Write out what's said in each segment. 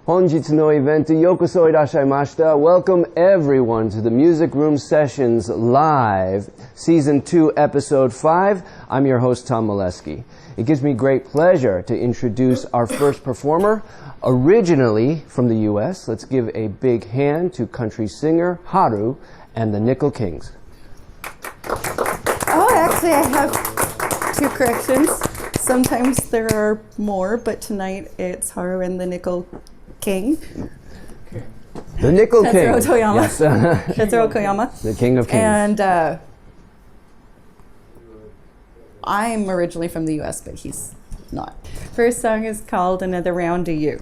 Honjitsu no event yokoso irashaimashita. Welcome everyone to the Music Room Sessions Live, Season 2, Episode 5. I'm your host, Tom Molesky. It gives me great pleasure to introduce our first performer, originally from the U.S. Let's give a big hand to country singer Haru and the Nickel Kings. Oh, actually, I have two corrections. Sometimes there are more, but tonight it's Haru and the Nickel King. The Nickel King. Tetsuro Toyama. Yes. Tetsuro Koyama. The King of Kings. And I'm originally from the U.S., but he's not. First song is called Another Round to You.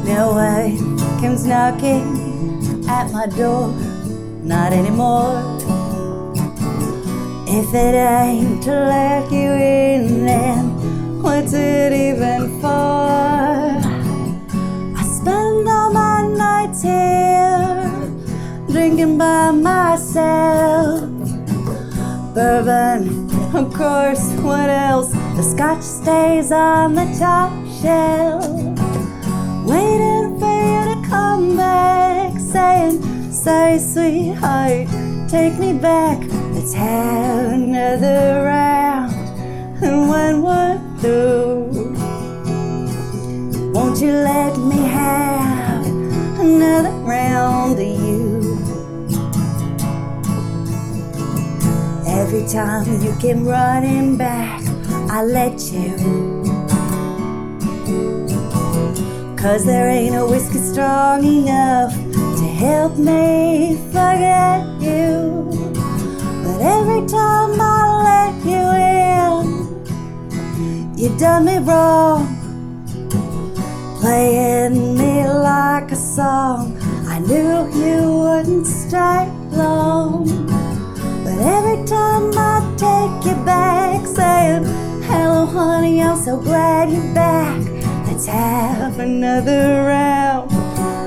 No one comes knocking at my door, not anymore. If it ain't to let you in, then what's it even for? I spend all my nights here, drinking by myself. Bourbon, of course, what else? The scotch stays on the top shelf, waiting for you to come back, saying, sorry sweetheart, take me back, let's have another round. And when we're through, won't you let me have another round of you? Every time you came running back, I let you, 'cause there ain't no whiskey strong enough to help me forget you. But every time I let you in, you done me wrong, playing me like a song I knew you wouldn't stay long. But every time I take you back, saying, hello honey, I'm so glad you're back, let's have another round.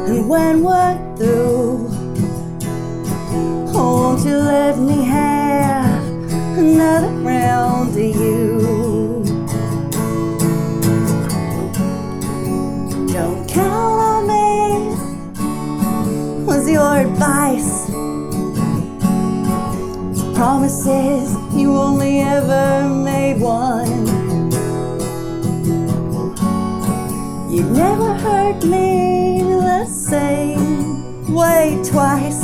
And when we're through, won't you let me have another round of you? Don't count on me was your advice. Promises, you only ever made one. You never hurt me the same way twice.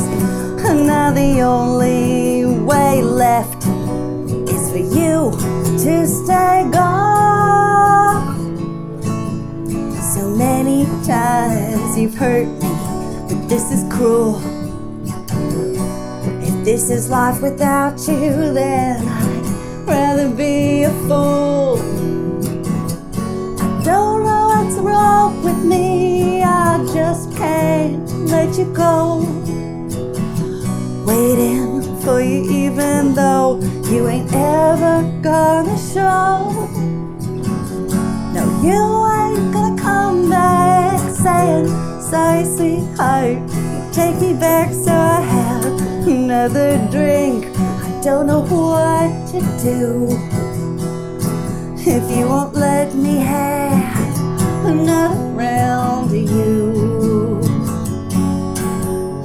And now the only way left is for you to stay gone. So many times you've hurt me, but this is cruel. If this is life without you, then I'd rather be a fool. I don't know what's wrong with me, I just can't let you go. Waiting for you even though you ain't ever gonna show. No, you ain't gonna come back saying, sorry sweetheart, take me back so I have another drink. I don't know what to do if you won't let me have another round of you.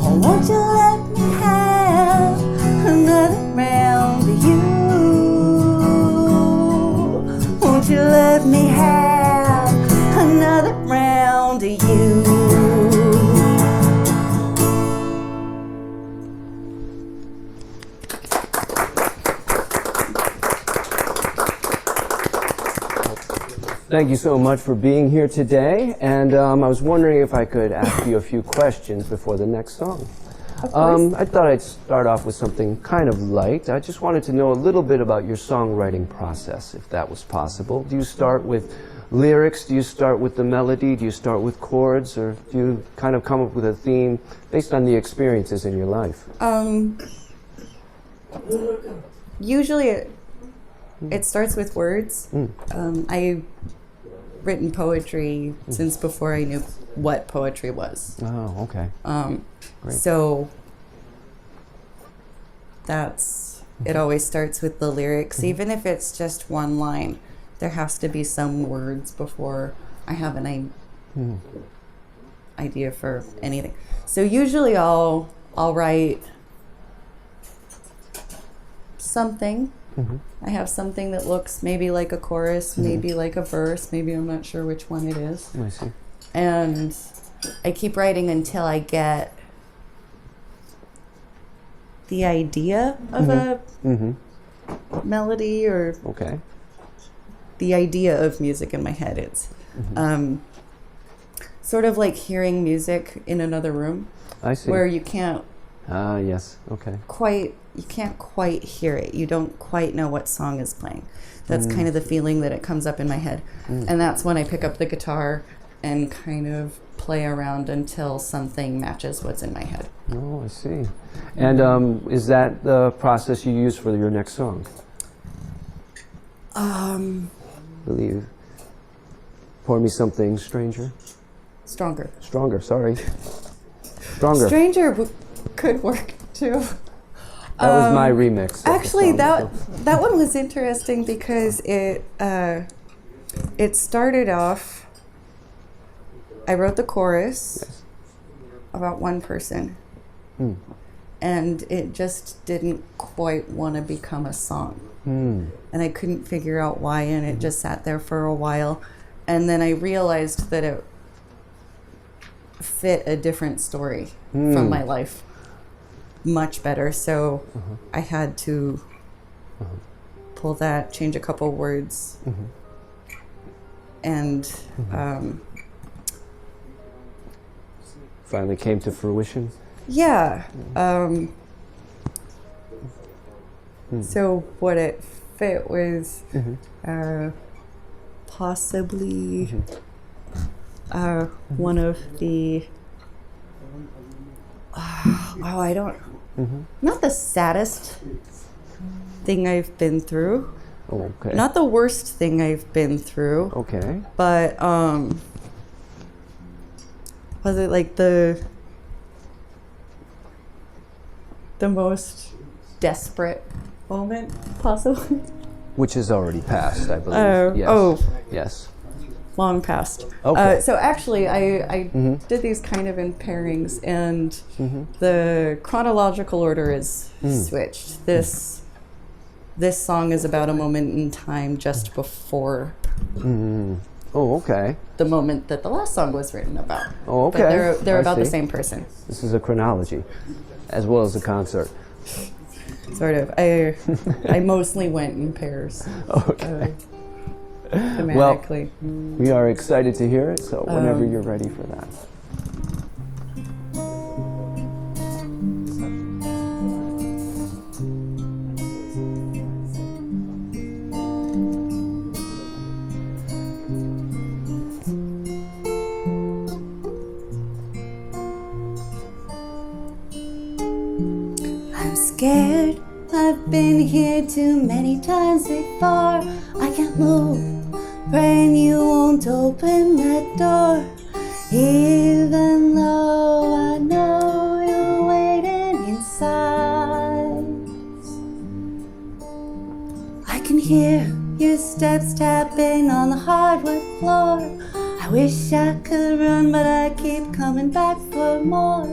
Oh, won't you let me have another round of you? Won't you let me have another round of you? Thank you so much for being here today, and I was wondering if I could ask you a few questions before the next song. I thought I'd start off with something kind of light. I just wanted to know a little bit about your songwriting process, if that was possible. Do you start with lyrics? Do you start with the melody? Do you start with chords? Or do you kind of come up with a theme based on the experiences in your life? Usually it starts with words. I've written poetry since before I knew what poetry was. Oh, okay. Great. So it always starts with the lyrics. Even if it's just one line, there has to be some words before I have an idea for anything. So usually I'll write something. I have something that looks maybe like a chorus, maybe like a verse, maybe I'm not sure which one it is. I see. And I keep writing until I get the idea of a melody or Okay. the idea of music in my head. It's sort of like hearing music in another room I see. where you can't Yes. Okay. quite hear it. You don't quite know what song is playing. That's kind of the feeling that it comes up in my head. And that's when I pick up the guitar and kind of play around until something matches what's in my head. Oh, I see. And is that the process you use for your next song? Believe. Pour me something stranger. Stronger. Stronger. Sorry. Stronger. Stranger could work too. That was my remix. of the Actually, song, that one was interesting because it started off. I wrote the chorus about one person, and it just didn't quite want to become a song, and I couldn't figure out why, and it just sat there for a while, and then I realized that it fit a different story from my life much better, so I had to pull that, change a couple words, and Finally came to fruition. yeah. So what it fit was possibly one of the I don't not the saddest thing I've been through, Oh, okay. not the worst thing I've been through, Okay. but was it like the most desperate moment possibly? Which is already passed, I believe. Oh, Yes. oh. Yes. Long past. Okay. So actually, I did these kind of in pairings, and the chronological order is switched. This song is about a moment in time just before Oh, okay. the moment that the last song was written about. Oh, okay. But they're I about the see. same person, This is a chronology, as well as a concert. sort of. I mostly went in pairs. Okay. Thematically. We are excited to hear it, so whenever you're ready for that. I'm scared. I've been here too many times before. I can't move. Praying you won't open that door. Even though I know you're waiting inside. I can hear your steps tapping on the hardwood floor. I wish I could run, but I keep coming back for more.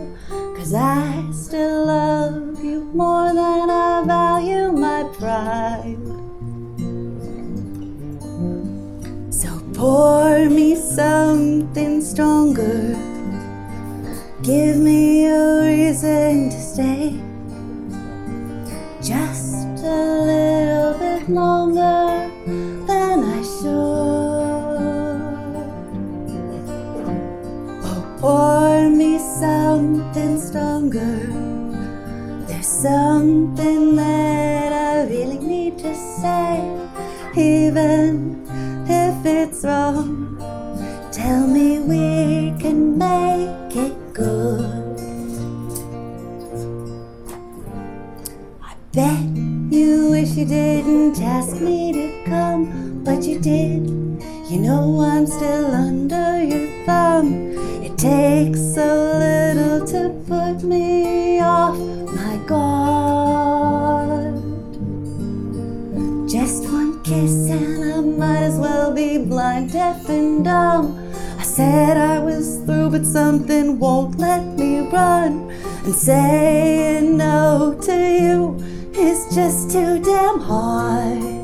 'Cause I still love you more than I value my pride. So pour me something stronger. Give me a reason to stay. Just a little bit longer than I should. Oh, pour me something stronger. There's something that I really need to say. Even if it's wrong, tell me we can make it good. I bet you wish takes a little to put me off my guard. Just one kiss and I might as well be blind, deaf and dumb. I said I was through, but something won't let me run. And saying no to you is just too damn hard.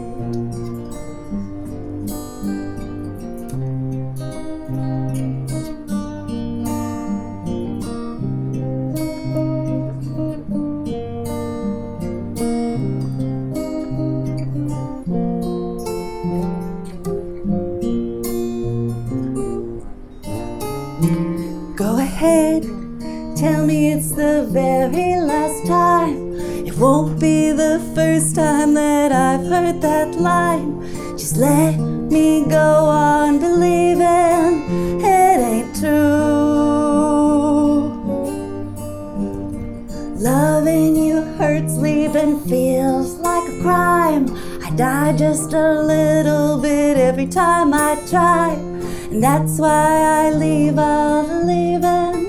Go ahead, tell me it's the very last time. It won't be the first time that I've heard that line. Just let me go on believing it ain't true. Loving you hurts, leaving feels like a crime. I die just a little bit every time I try. And that's why I leave all the leaving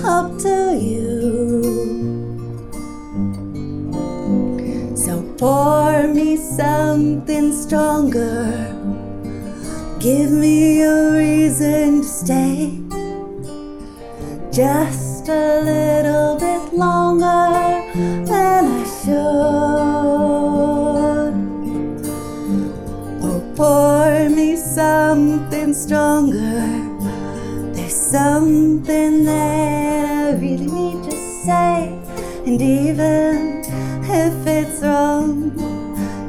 up to you. So pour me something stronger. Give me a reason to stay. Just a little bit longer than I should. Oh, pour me something stronger. There's something that I really need to say. And even if it's wrong,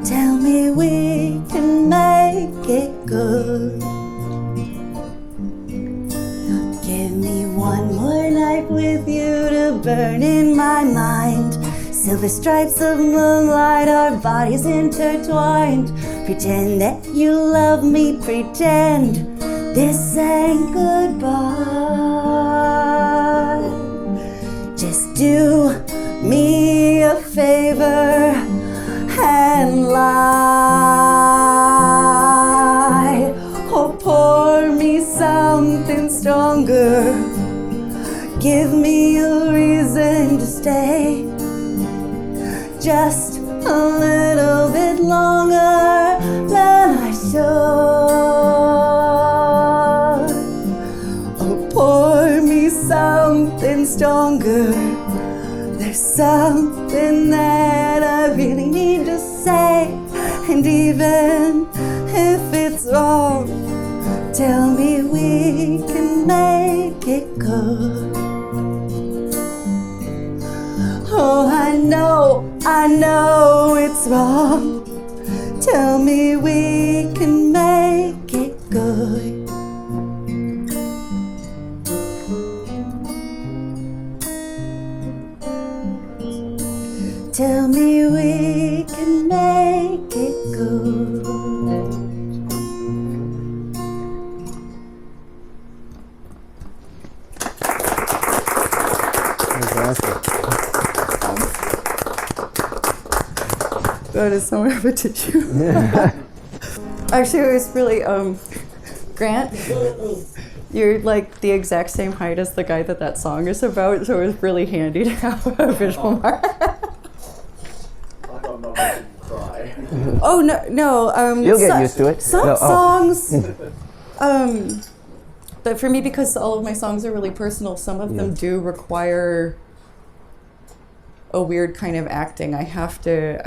tell me we can make it good. Give me one more night with you to burn in my mind. Silver stripes of moonlight, our bodies intertwined. Pretend that you love me, pretend this ain't goodbye. Just do me a favor and lie. Or pour me something stronger. Give me a reason to stay. Just a little bit longer than I should. Oh, pour me something stronger. There's something that I really need to say. And even if it's wrong, tell me we can make it good. Oh, I know it's wrong. Tell me we can make it good. Tell me we can make it good. That is so repetition. Actually, it was really, Grant, you're like the exact same height as the guy that song is about, so it was really handy to have a visual mark. I don't know if I should cry. Oh, no. You'll get used to it. Some songs, but for me, because all of my songs are really personal, some of them do require a weird kind of acting. I have to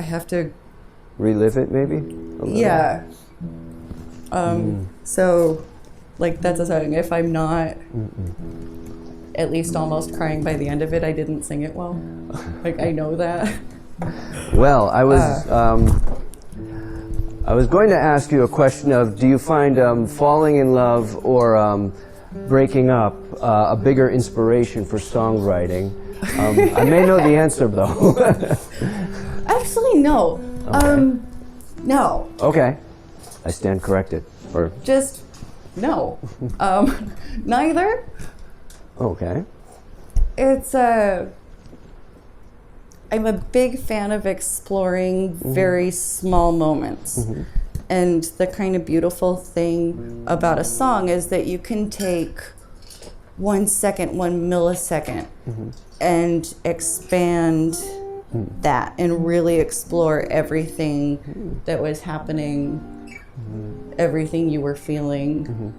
relive it, maybe? Yeah. So, like, that's a setting. If I'm not at least almost crying by the end of it, I didn't sing it well. Like, I know that. Well, I was going to ask you a question of, do you find falling in love or breaking up a bigger inspiration for songwriting? I may know the answer, though. Actually, no. Okay. No. Okay. I stand corrected. Or Just no. Neither. okay. It's I'm a big fan of exploring very small moments. And the kind of beautiful thing about a song is that you can take 1 second, 1 millisecond, and expand that and really explore everything that was happening, everything you were feeling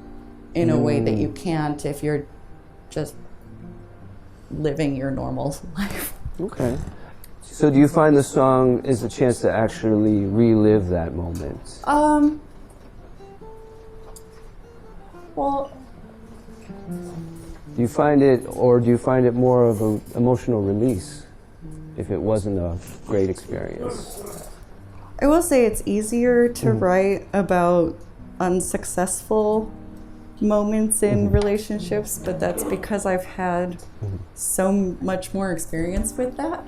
in a way that you can't if you're just living your normal life. Okay. So do you find the song is a chance to actually relive that moment? Well, Do you find it more of an emotional release if it wasn't a great experience? I will say it's easier to write about unsuccessful moments in relationships, but that's because I've had so much more experience with that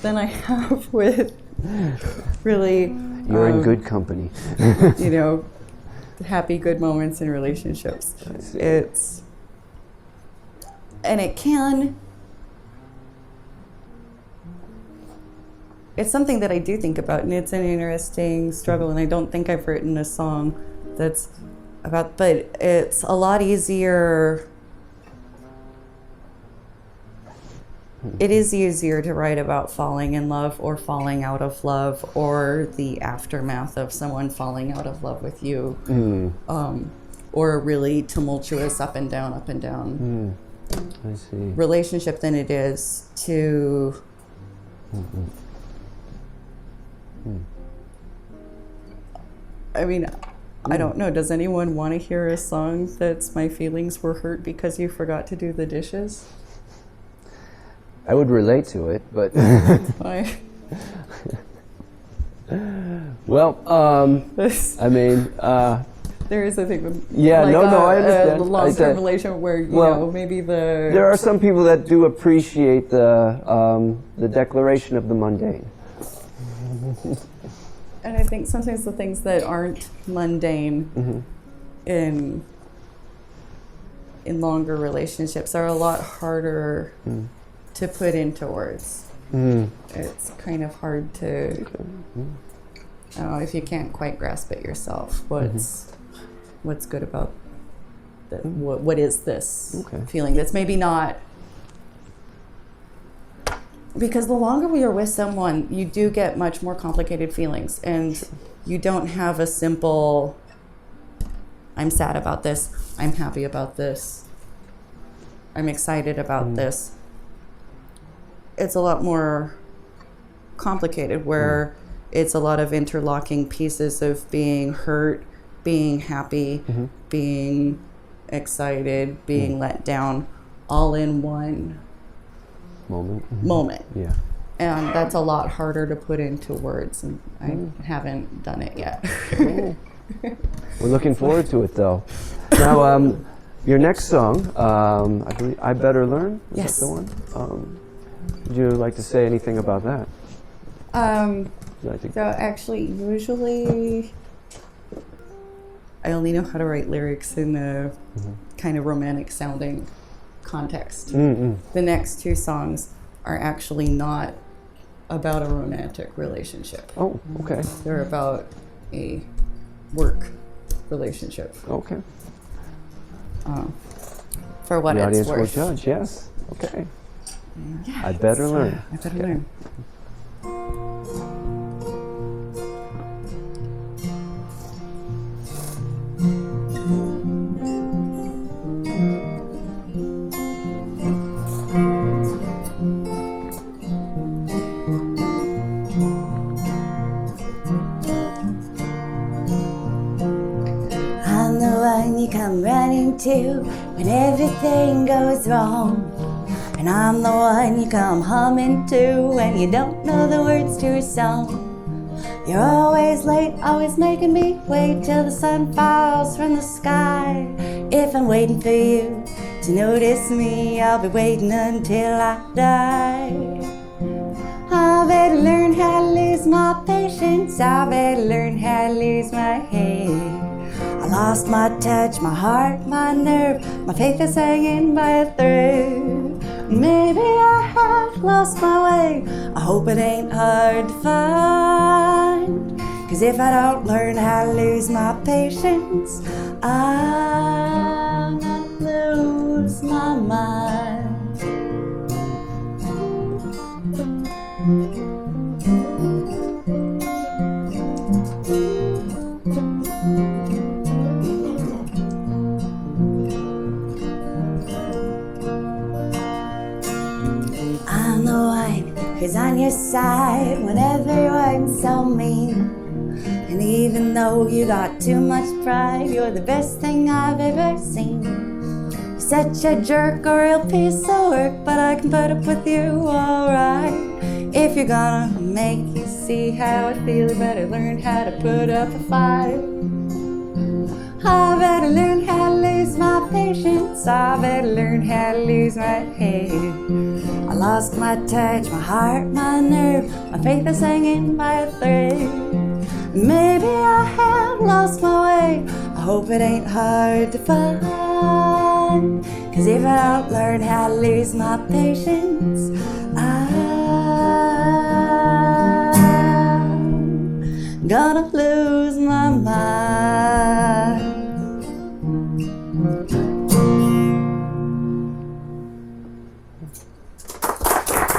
than I have with really You're in good company. you know, happy good moments in relationships. It's something that I do think about, and it's an interesting struggle, and I don't think I've written a song that's about, but it's a lot easier. It is easier to write about falling in love or falling out of love or the aftermath of someone falling out of love with you, or a really tumultuous up and down I see. relationship than it is to I mean, I don't know. Does anyone want to hear a song that's my feelings were hurt because you forgot to do the dishes? I would relate to it, but Why? well, I mean, There is a thing with Yeah, like no, I understand. a I long-term said- relation where you well, know maybe the there are some people that do appreciate the declaration of the mundane. and I think sometimes the things that aren't mundane in longer relationships are a lot harder to put into words. It's kind of hard to, I don't know, if you can't quite grasp it yourself, what's good about what is this feeling that's maybe not, because the longer we are with someone, you do get much more complicated feelings, and you don't have a simple, I'm sad about this, I'm happy about this, I'm excited about this. It's a lot more complicated, where it's a lot of interlocking pieces of being hurt, being happy, being excited, being let down, all in one moment. Yeah. And that's a lot harder to put into words, and I haven't done it yet. We're looking forward to it, though. Now, your next song, I believe, I Better Learn? Is Yes. that the one? Would you like to say anything about that? Would you like to- So actually, usually, I only know how to write lyrics in a kind of romantic sounding context. The next two songs are actually not about a romantic relationship. Oh, okay. They're about a work relationship. Okay. For what The it's audience will worth. judge, yes. Okay. Yeah, I better learn. I better learn. I'm the one you come running to when everything goes wrong. And I'm the one you come humming to when you don't know the words to a song. You're always late, always making me wait till the sun falls from the sky. If I'm waiting for you to notice me, I'll be waiting until I die. I better learn how to lose my patience, I better learn how to lose my head. I lost my touch, my heart, my nerve, my faith is hanging by a thread. Maybe I have lost my way, I hope it ain't hard to find. 'Cause if I don't learn how to lose my patience, I'm gonna lose lose my mind. I'm the one who's on your side when everyone's so mean. And even though you got too much pride, you're the best thing I've ever seen. You're such a jerk, a real piece of work, but I can put up with you alright. If you're gonna make you see how I feel, you better learn how to put up a fight. I better learn how to lose my patience. I better learn how to lose my head. I lost my touch, my heart, my nerve. My faith is hanging by a thread. Maybe I have lost my way. I hope it ain't hard to find. 'Cause if I don't learn how to lose my patience, I'm gonna lose my mind.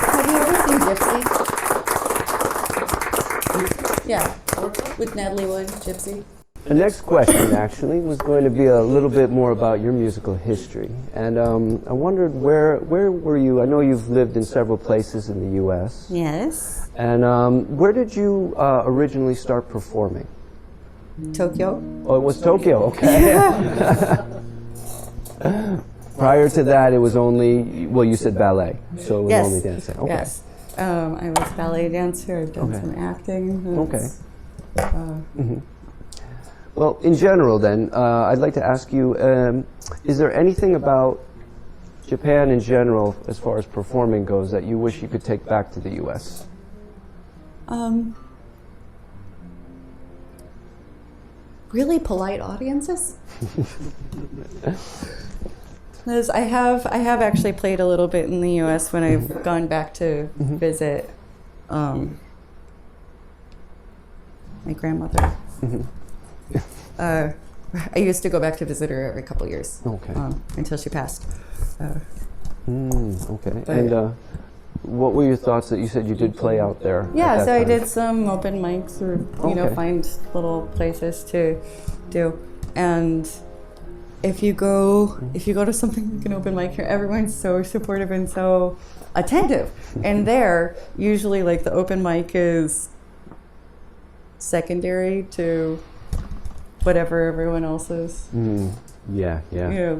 Have you ever seen Gypsy? Yeah, with Natalie Wood, Gypsy. The next question, actually, was going to be a little bit more about your musical history. And I wondered, where were you? I know you've lived in several places in the U.S. Yes. And where did you originally start performing? Tokyo. Oh, it was Tokyo, okay. Prior to that, it was only, well, you said ballet, so it was Yes. only dancing. Okay. Yes. I was a ballet dancer. I've done Okay. some acting. Okay. Well, in general then, I'd like to ask you, is there anything about Japan in general, as far as performing goes, that you wish you could take back to the U.S.? Really polite audiences. Because I have actually played a little bit in the U.S. when I've gone back to visit my grandmother. I used to go back to visit her every couple years. Okay. Until she passed. Okay. And what were your thoughts that you said you did play out there? Yeah, at that so I time? did some open mics, or Okay. find little places to do. And if you go to something like an open mic here, everyone's so supportive and so attentive. And there, usually, like, the open mic is secondary to whatever everyone else is. Yeah.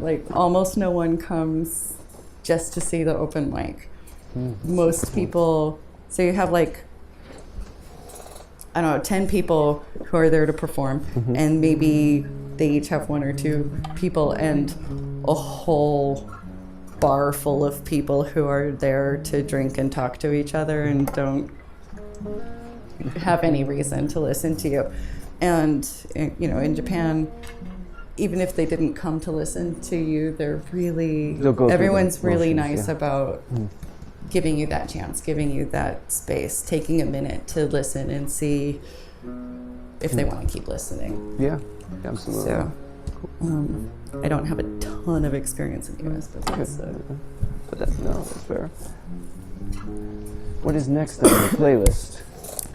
Like, almost no one comes just to see the open mic. Most people, so you have, like, I don't know, 10 people who are there to perform, and maybe they each have one or two people, and a whole bar full of people who are there to drink and talk to each other and don't have any reason to listen to you. And, in Japan, even if they didn't come to listen to you, they'll go everyone's through the really motions, nice yeah. about giving you that chance, giving you that space, taking a minute to listen and see if they want to keep listening. Yeah, absolutely. So, I don't have a ton of experience in the U.S., but that's, But that's fair. What is next on the playlist?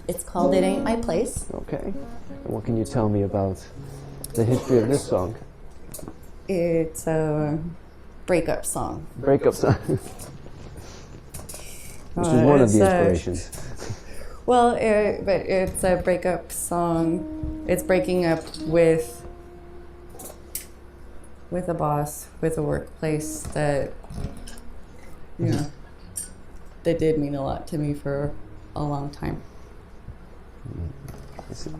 it's called It Ain't My Place. Okay. And what can you tell me about the history of this song? It's a breakup song. Breakup song. Which is one of the inspirations. Well, but it's a breakup song. It's breaking up with a boss, with a workplace that, that did mean a lot to me for a long time. I see.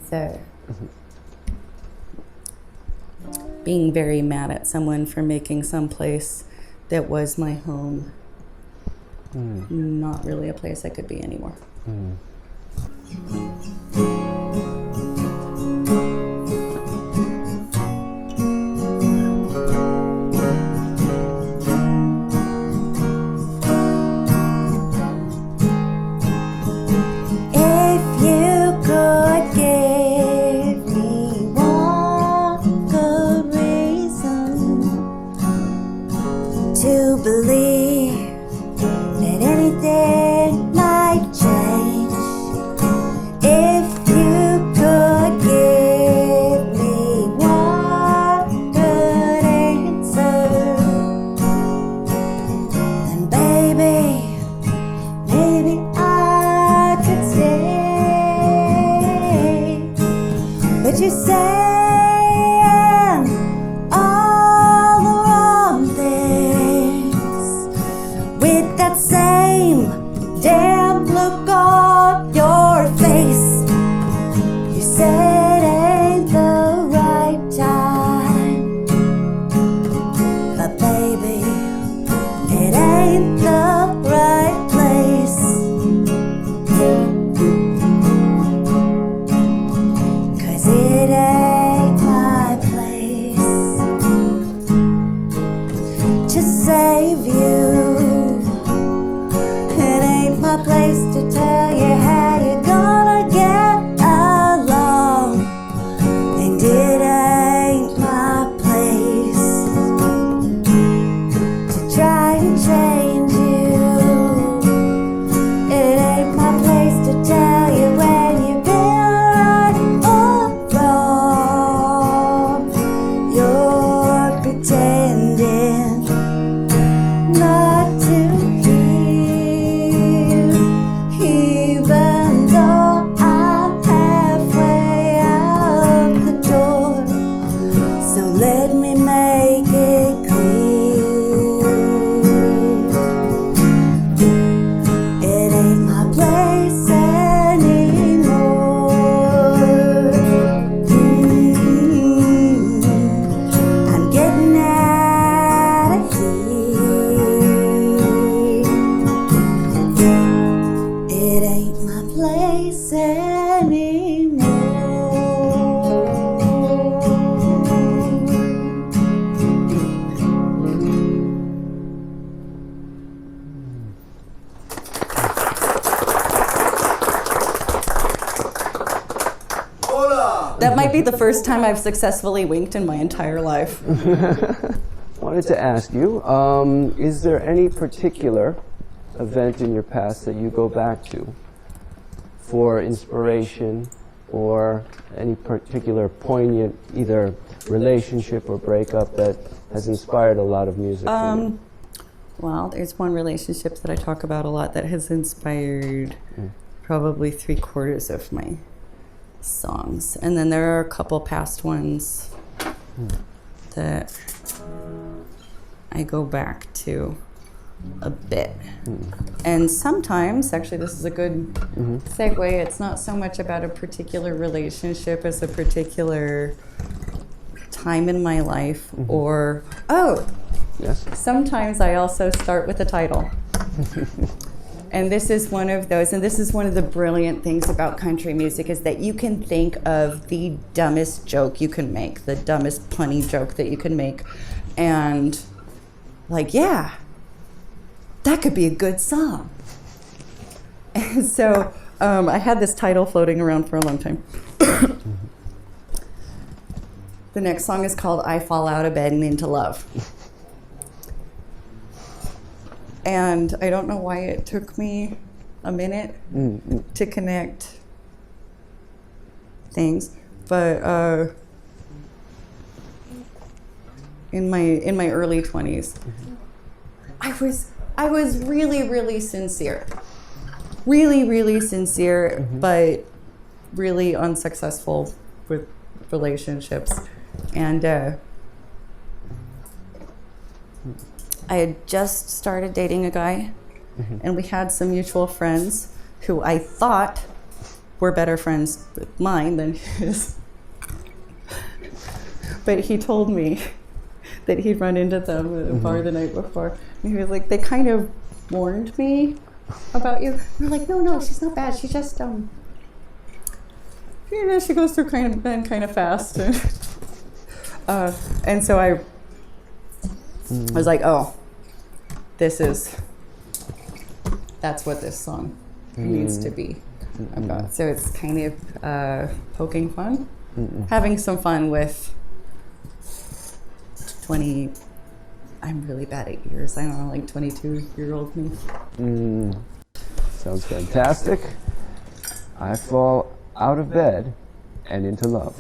So, being very mad at someone for making some place that was my home not really a place I could be anymore. If you could give me one good reason That might be the first time I've successfully winked in my entire life. Wanted to ask you, is there any particular event in your past that you go back to for inspiration or any particular poignant either relationship or breakup that has inspired a lot of music? Well, there's one relationship that I talk about a lot that has inspired probably 3/4 of my songs. And then there are a couple past ones that I go back to a bit. And sometimes, actually this is a good segue, it's not so much about a particular relationship as a particular time in my life or, Yes. sometimes I also start with a title. And this is one of those, and this is one of the brilliant things about country music is that you can think of the dumbest joke you can make, the dumbest punny joke that you can make, and like, yeah, that could be a good song. And so I had this title floating around for a long time. The next song is called I Fall Out of Bed and Into Love. And I don't know why it took me a minute to connect things, but in my early 20s, I was really sincere, really sincere, but really unsuccessful with relationships, and I had just started dating a guy, and we had some mutual friends who I thought were better friends with mine than his. But he told me that he'd run into them at a bar the night before. And he was like, they kind of warned me about you. And we're like, no, she's not bad. She just, she goes through kind of fast. And so I was like, oh, that's what this song needs to be about. So it's kind of poking fun, having some fun with 20, I'm really bad at years, I don't know, like 22-year-old me. Sounds fantastic. I fall out of bed and into love.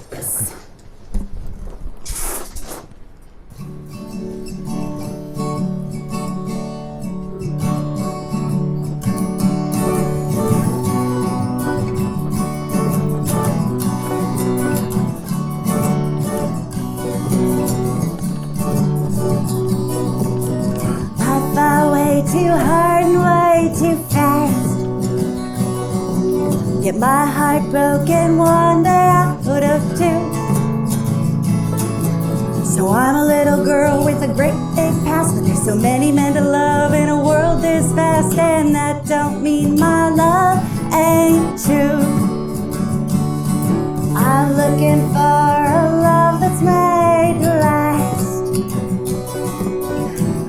Too hard and way too fast. Get my heart broken one day out of two. So I'm a little girl with a great big past, but there's so many men to love in a world this vast, and that don't mean my love ain't true. I'm looking for a love that's made to last.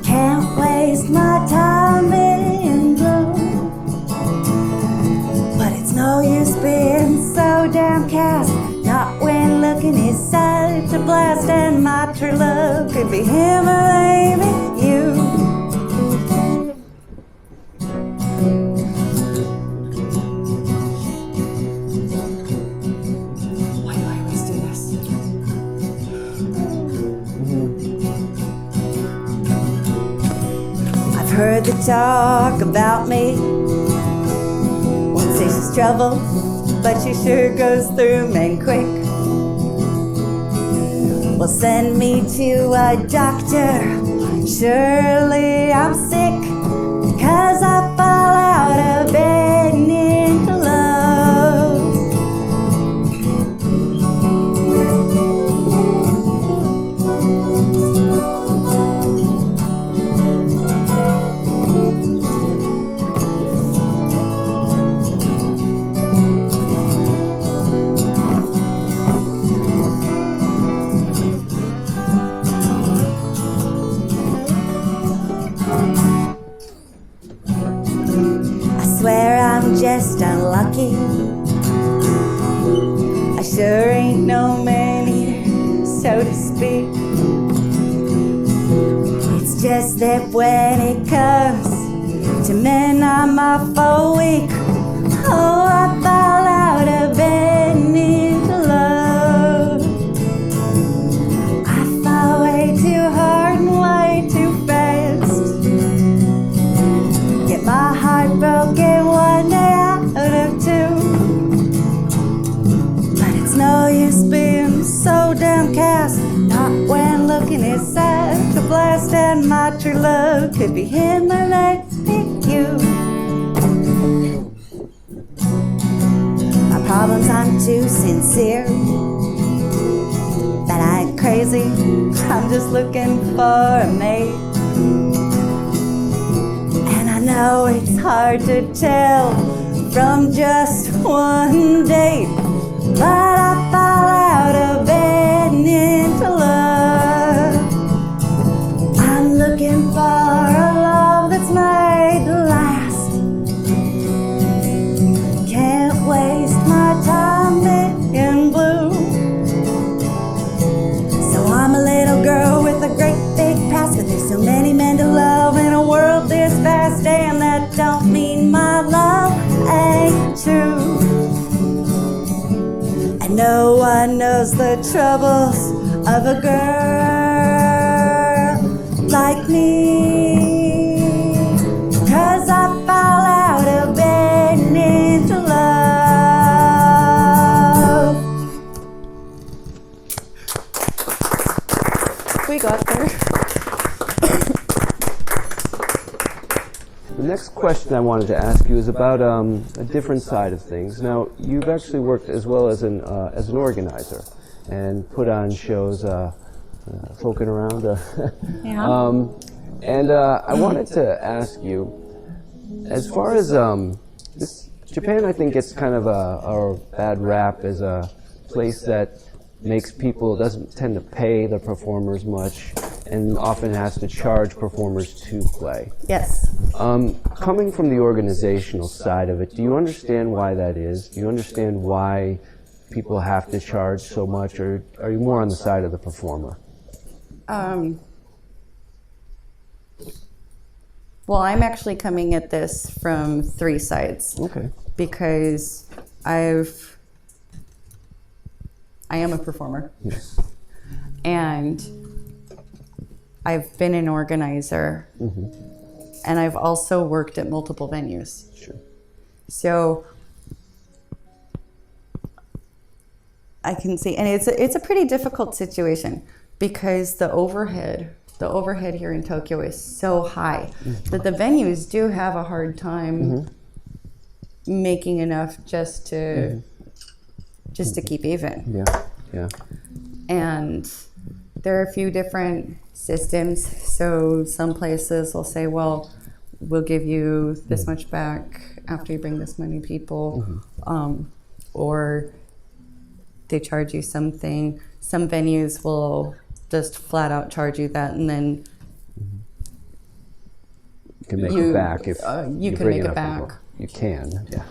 Can't waste my time being blue, but it's no use being so downcast. Not when looking is such a blast, and my true love could be him or maybe you. Why do I always do this? Heard the talk about me. Won't say she's trouble, but she sure goes through men quick. Well, send me to a doctor. Surely I'm sick, 'cause I fall out of bed and into love. Just unlucky. I sure ain't no man eater, so to speak. It's just that when it comes to men, I'm awful weak. Oh, I fall out of bed and into love. I fall way too hard and way too fast. Get my heart broken one day out of two. But it's no use being so downcast, not when looking is sad to blast, and my true love could be him or maybe you. My problems, I'm too sincere, that I ain't crazy, I'm just looking for a mate. And I know it's hard to tell from just one date, but I fall out of bed and into love. I'm looking for a love that's made to last. Can't waste my time being blue. So I'm a little girl with a great big past, but there's so many men to love in a world this vast, and that don't mean my love ain't true. And no one knows the troubles of a girl like me, 'cause I fall out of bed and into love. We got there. The next question I wanted to ask you is about a different side of things. Now, you've actually worked as well as an organizer and put on shows, Folking Around. Yeah. And I wanted to ask you, as far as Japan, I think gets kind of a bad rap as a place that makes people, doesn't tend to pay the performers much, and often has to charge performers to play. Yes. Coming from the organizational side of it, do you understand why that is? Do you understand why people have to charge so much, or are you more on the side of the performer? Well, I'm actually coming at this from three sides. Okay. Because I am a performer. Yes. And I've been an organizer. Mm-hmm. And I've also worked at multiple venues. Sure. So I can see, and it's a pretty difficult situation because the overhead here in Tokyo is so high that the venues do have a hard time making enough just to keep even. Yeah. Yeah. And there are a few different systems. So some places will say, well, we'll give you this much back after you bring this many people, or they charge you something. Some venues will just flat out charge you that, and then You can make it back if you can bring make it enough back. people. You can. Yeah.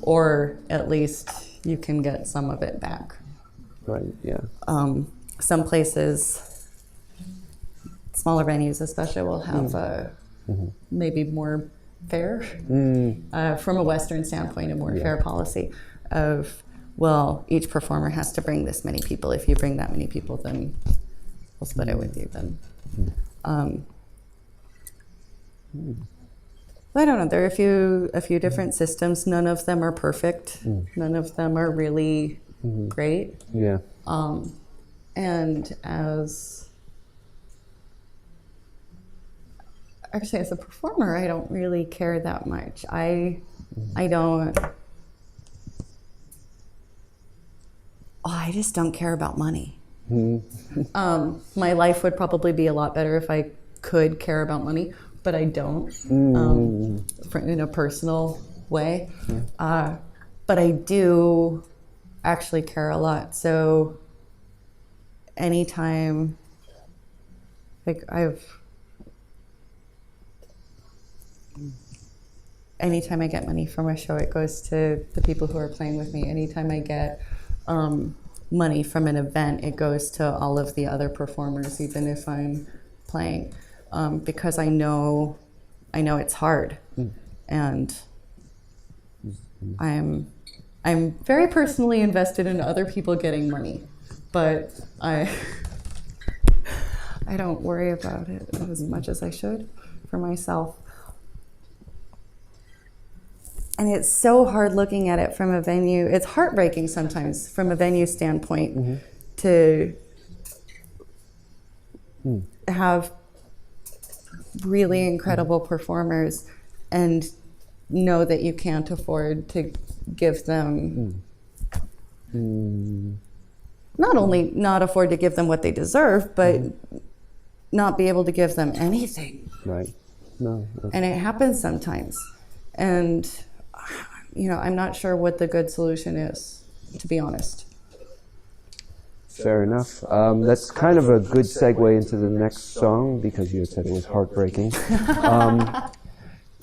Or at least you can get some of it back. Right. Yeah. Some places, smaller venues especially, will have maybe more fair, from a Western standpoint, a more fair policy of, well, each performer has to bring this many people. If you bring that many people, then we'll split it with you then. I don't know. There are a few different systems. None of them are perfect. None of them are really great. Yeah. And as a performer, I don't really care that much. I just don't care about money. My life would probably be a lot better if I could care about money, but I don't, in a personal way. But I do actually care a lot. So anytime, anytime I get money from a show, it goes to the people who are playing with me. Anytime I get money from an event, it goes to all of the other performers, even if I'm playing, because I know it's hard, and I'm very personally invested in other people getting money, but I don't worry about it as much as I should for myself. And it's so hard looking at it from a venue. It's heartbreaking sometimes from a venue standpoint to have really incredible performers and know that you can't afford to give them, not only not afford to give them what they deserve, but not be able to give them anything. Right. No. And it happens sometimes. And I'm not sure what the good solution is, to be honest. Fair enough. That's kind of a good segue into the next song, because you said it was heartbreaking.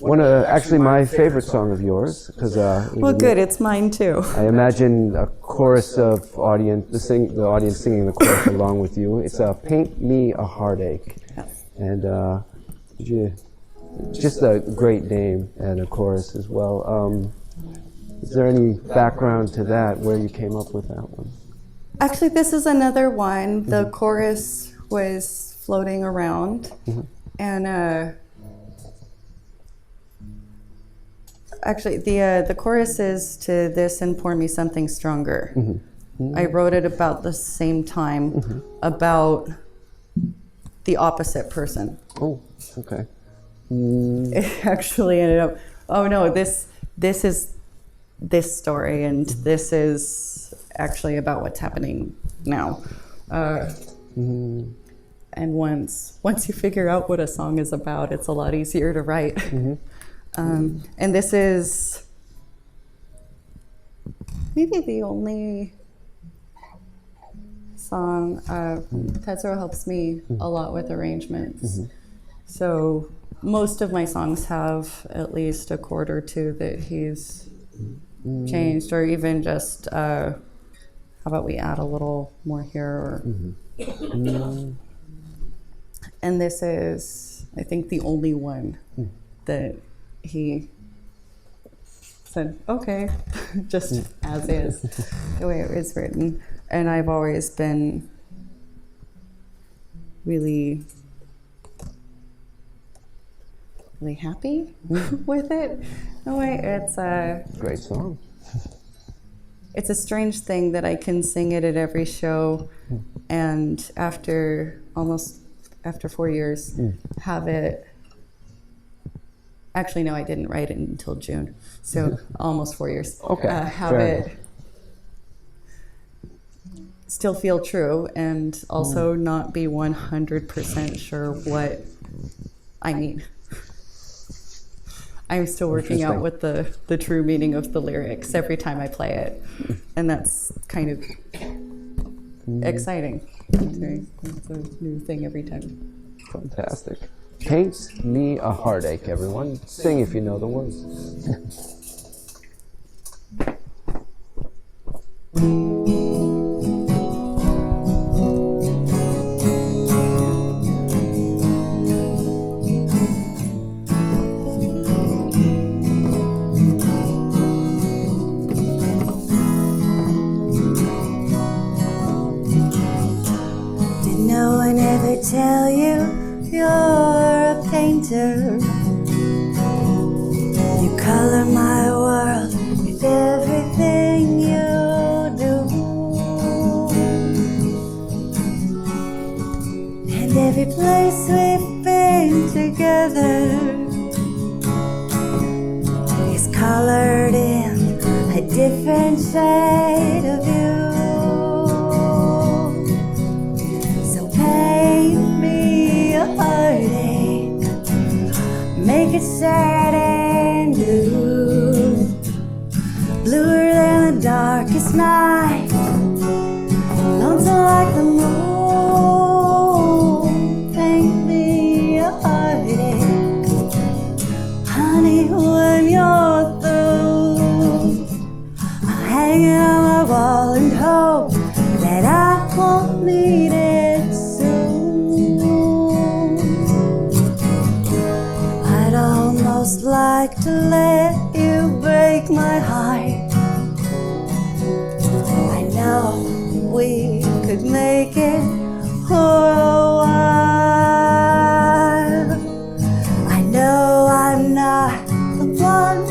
Actually, my favorite song of yours, because well, good. It's mine too. I imagine a chorus of audience, the audience singing the chorus along with you. It's "Paint Me a Heartache," and just a great name and a chorus as well. Is there any background to that, where you came up with that one? Actually, this is another one. The chorus was floating around, and actually, the chorus is to this and Pour Me Something Stronger. I wrote it about the same time, about the opposite person. Oh, okay. It actually ended up, oh no, this is this story, and this is actually about what's happening now. And once you figure out what a song is about, it's a lot easier to write. And this is maybe the only song. Tetsuro helps me a lot with arrangements. So most of my songs have at least a chord or two that he's changed, or even just, how about we add a little more here? Or, and this is, I think, the only one that he said, okay, just as is, the way it was written. And I've always been really happy with it. No way, it's a Great song. It's a strange thing that I can sing it at every show, and after 4 years, have it. Actually, no, I didn't write it until June, so almost 4 years. Okay, have fair it enough. still feel true, and also not be 100% sure what I mean. I'm still working out what the true meaning of the lyrics every time I play it. And that's kind of exciting. It's a new thing every time. Fantastic. Paint Me a Heartache, everyone. Sing if you know the words. Tell you you're a painter. You color my world with everything you do. And every place we've been together is colored in a different shade of you. Heartache, make it sad and blue, bluer than the darkest night, lonesome like the moon. Paint me a heartache, honey, when you're through. I'm hanging on my wall and hope to let you break my heart. I know we could make it for a while. I know I'm not the one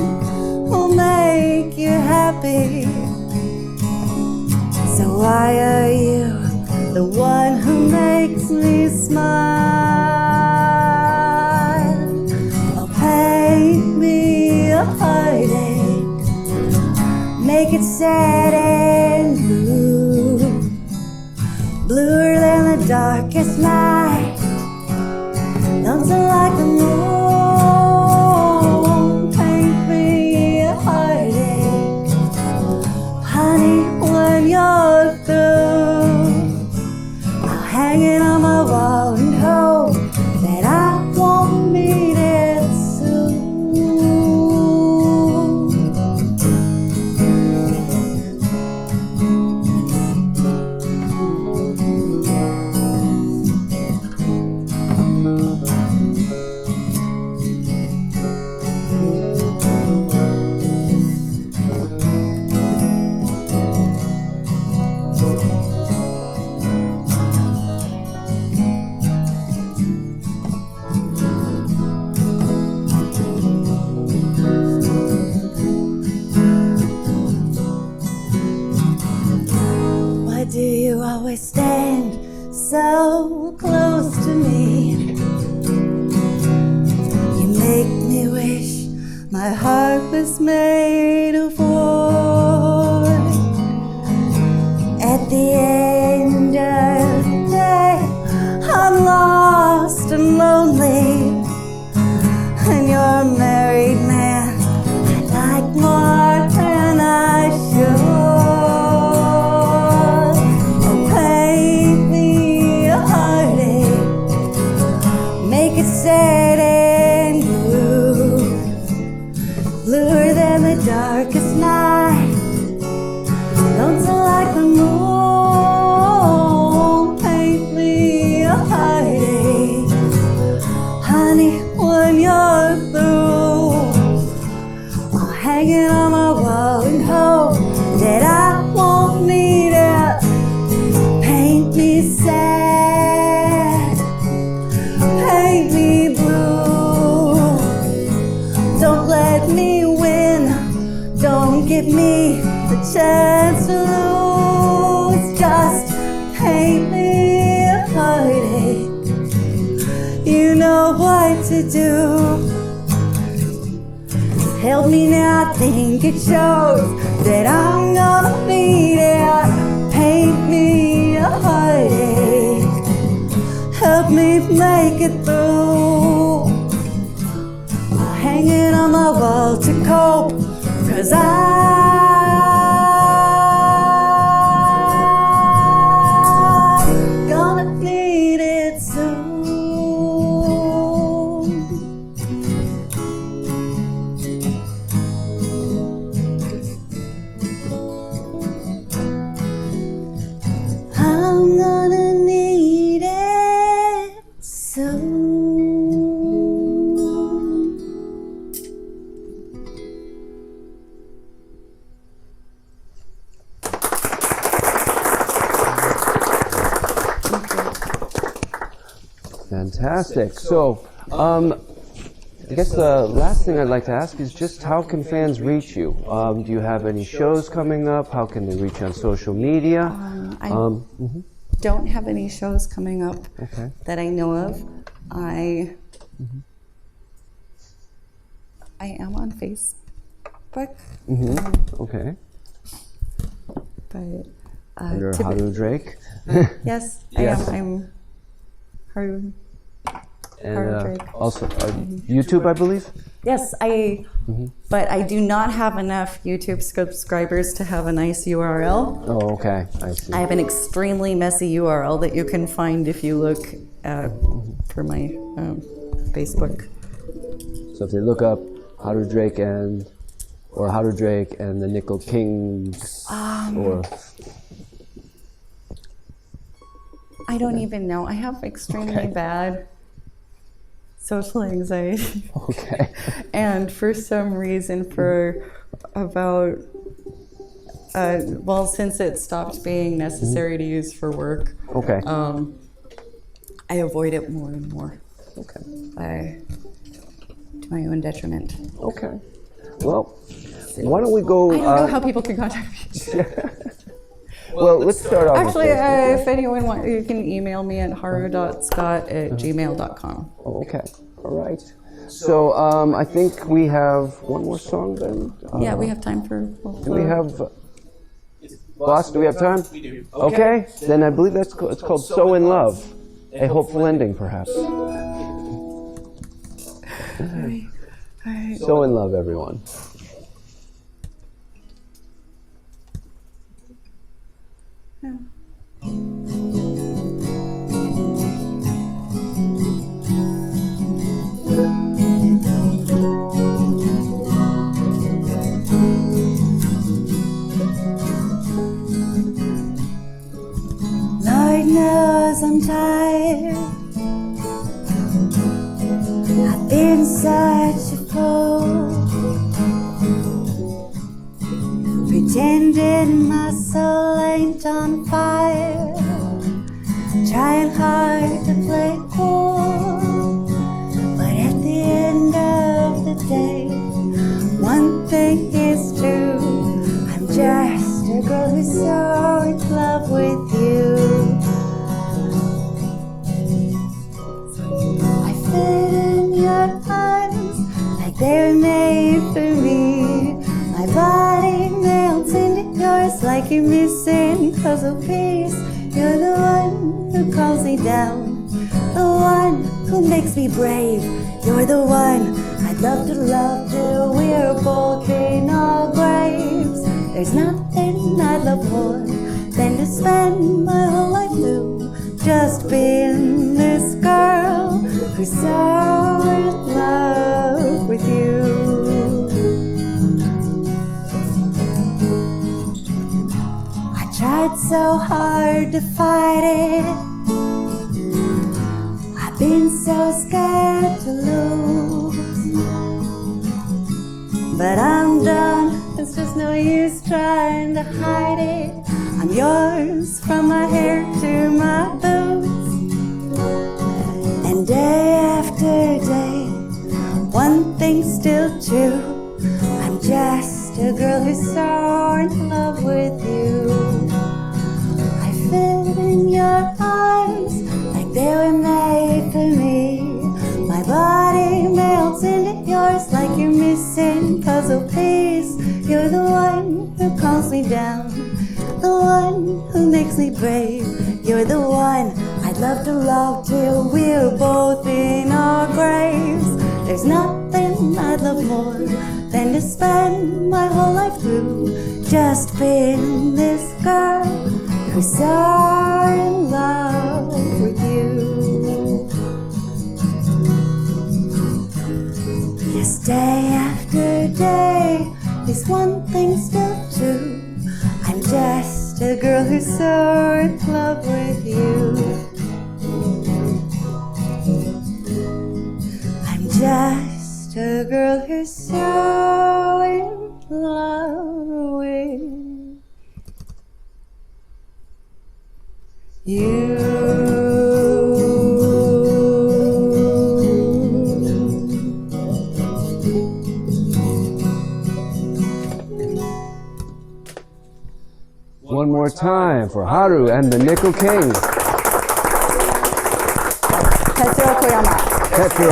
who'll make you happy. So why are you the one who makes me smile? Oh, paint me a heartache, make it sad and blue, bluer than the darkest night, dancing like the moon. Paint me a heartache, honey, when you're through, I'll hang it on my wall and hope that I won't need it soon. Why do you always stand so close to me? You make me wish my heart was made of wood. At the end of the day, I'm lost and lonely, and you're a married man I like more than I should. Oh, paint me a heartache, make it sad and blue, bluer than the darkest night, lonesome like the moon. Paint me a heartache, honey, when you're through, I'll hang it on my wall and hope that I won't need it. Paint me sad, paint me blue, don't let me win, don't give me the chance to lose. Just paint me a heartache, you know what to do. Help me now, I think it shows that I'm gonna need it. Paint me a heartache, help me make it through. I'll hang it on my wall to cope, 'cause I'm gonna need it soon. I'm gonna need it soon. Fantastic. So, I guess the last thing I'd like to ask is just how can fans reach you? Do you have any shows coming up? How can they reach you on social media? I don't have any shows coming up Okay. that I know of. I am on Facebook, Okay. but Under typi- Haru Drake. yes, Yes. I am. I'm Haru. And Haru Drake. also YouTube, I believe. Yes, but I do not have enough YouTube subscribers to have a nice URL. Oh, okay. I see. I have an extremely messy URL that you can find if you look for my Facebook. So if they look up Haru Drake or Haru Drake and the Nickel Kings, or I don't even know. I have extremely bad social anxiety. Okay. And for some reason, for about, since it stopped being necessary to use for work, Okay. I avoid it more and more. Okay. To my own detriment. Okay. Well, why don't we go? I don't know how people can contact me. Well, let's start off. Actually, with Facebook. if anyone wants, you can email me at haru.scott@gmail.com. Oh, okay. All right. So I think we have one more song then. Yeah, we have time for. Do we have? Boss, do we have time? We do. Okay. Then I believe it's called "So in Love," a hopeful ending, perhaps. All right. So in love, everyone. Lord knows I'm tired. I've been such a fool, pretending my soul ain't on fire, trying hard to play cool. But at the end of the day, one thing is true: I'm just a girl who's so in love with you. I fit in your arms like they were made for me. My body melts into yours like you're missing puzzle piece. You're the one who calms me down, the one who makes me brave. You're the one I'd love to love till we're both in our graves. There's nothing I'd love more than to spend my whole life through just being this girl who's so in love with you. I tried so hard to fight it. I've been so scared to lose. But I'm done, it's just no use trying to hide it. I'm yours from my hair to my boots. And day after day, one thing's still true: I'm just a girl who's so in love with you. I fit in your arms like they were made for me. My body melts into yours like you're missing puzzle piece. You're the one who calms me down, the one who makes me brave. You're the one I'd love to love till we're both in our graves. There's nothing I'd love more than to spend my whole life through just being this girl who's so in love with you. Yes, day after day, there's one thing still true: I'm just a girl who's so in love with you. I'm just a girl who's so in love with you. One more time for Haru and the Nickel Kings. Tetsuo Koyama. Thank you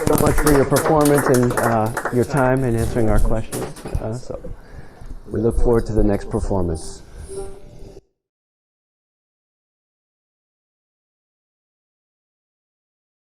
so much for your performance and your time and answering our questions. So we look forward to the next performance.